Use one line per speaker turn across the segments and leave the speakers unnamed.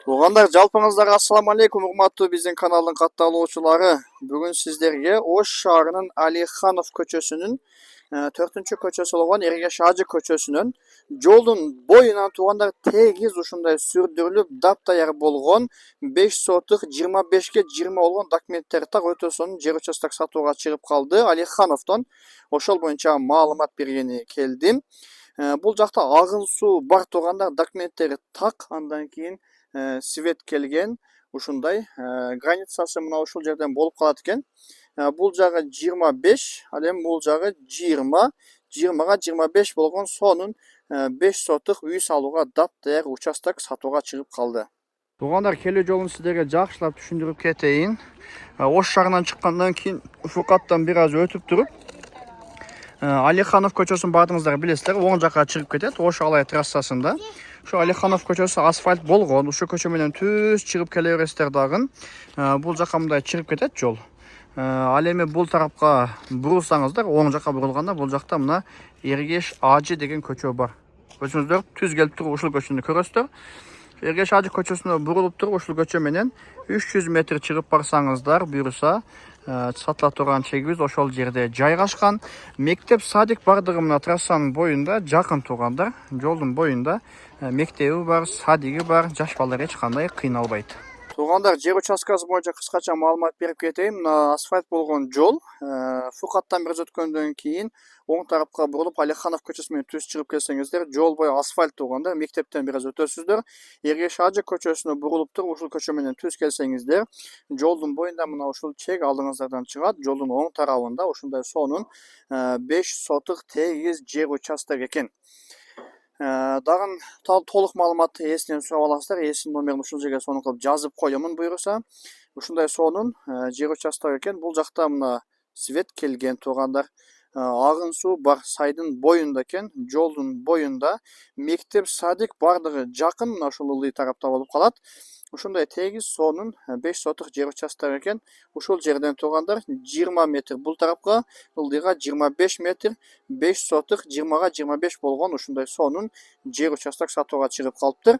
Туғандар, жалпыңыздарга ассаламу алейкум, урматтуу биздин каналдын катталуучулары. Бүгүн сиздерге Ош шаарынын Алиханов көчөсүнүн 4-көчөсү болгон Эргеш Ажы көчөсүнөн жолдун боюнан туугандар тегиз ушундай сүрдүрүлүп дапдаяр болгон 5 сотук 25ге 20 болгон документтер так өтө сонун жер участок сатууга чыгып калды. Алихановдон ошол боюнча маалымат бергени келдим. Бул жакта агын суу бар туугандар, документтери так, андан кийин свет келген, ушундай границасы мына ушул жерден болуп калат экен. Бул жагы 25, ал эми бул жагы 20, 20га 25 болгон сонун 5 сотук үй салууга дапдаяр участок сатууга чыгып калды. Туугандар, келүү жолун сиздерге жакшылап түшүндүрүп кетейин. Ош шаарынан чыккандан кийин ушул каттан бир аз өтүп туруп Алиханов көчөсүн баардыгыңыздар билесиздер, оң жакка чыгып кетет, Ош Алай трассасында. Şu Алиханов көчөсү асфальт болгон, ушул көчө менен түз чыгып келе бересиздер дагы. Бул жака мындай чыгып кетет жол. Ал эми бул тарапка бурулсаңыздар, оң жака бурулганда бул жакта мына Эргеш Ажы деген көчө бар. Өзүңүздөр түз келип туруп ушул көчөнү көрөсүздөр. Эргеш Ажы көчөсүнө бурулуп туруп ушул көчө менен 300 метр чыгып барсаңыздар, буюрса сатыла турган чегибиз ошол жерде жайгашкан. Мектеп, садик бардыгы мына трассанын боюнда, жакын туугандар. Жолдун боюнда мектеби бар, садиги бар, жаш балдар эч кандай кыйналбайт. Туугандар, жер участкасы боюнча кыскача маалымат берип кетейин. Мына асфальт болгон жол, Фукаттан бир өткөндөн кийин оң тарапка бурулуп Алиханов көчөсү менен түз чыгып келсеңиздер, жол бою асфальт туугандар, мектептен бир аз өтөсүздөр. Эргеш Ажы көчөсүнө бурулуп туруп ушул көчө менен түз келсеңиздер, жолдун боюнда мына ушул чек алдыңыздардан чыгат. Жолдун оң тарабында ушундай сонун 5 сотук тегиз жер участок экен. Дагы толук маалыматты эсинен сурап аласыздар. Эсин номерин ушул жерге сонун кылып жазып коёмун буюрса. Ушундай сонун жер участок экен. Бул жакта мына свет келген туугандар. Агын суу бар, сайдын боюнда экен, жолдун боюнда. Мектеп, садик бардыгы жакын, мына ушул ылдый тарапта болуп калат. Ушундай тегиз сонун 5 сотук жер участок экен. Ушул жерден туугандар 20 метр бул тарапка, ылдыйга 25 метр, 5 сотук 20га 25 болгон ушундай сонун жер участок сатууга чыгып калыптыр.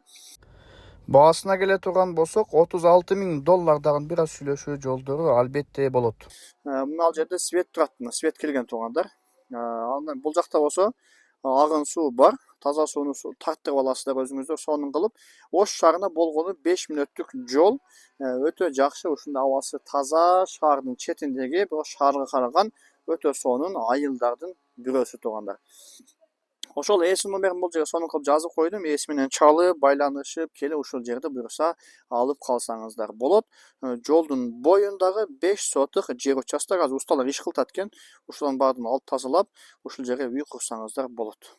Баасына келе турган болсок, $36,000 дагы бир аз сүйлөшүү жолдору албетте болот. Мына ал жерде свет турат, свет келген туугандар. Андан бул жакта болсо агын суу бар, таза сууну тарттырып аласыздар өзүңүздөр сонун кылып. Ош шаарына болгону 5 мүнөттүк жол, өтө жакшы, ушундай абасы таза, шаардын четиндеги, бирок шаарга караган өтө сонун айылдардын бирөөсү туугандар. Ошол эсин номерин бул жерге сонун кылып жазып койдум. Эси менен чалып, байланышып келип ушул жерде буюрса алып калсаңыздар болот. Жолдун боюндагы 5 сотук жер участок, азыр усталар иш кылтат экен. Ушулардын баарын алып тазалап, ушул жерге үй курсаңыздар болот.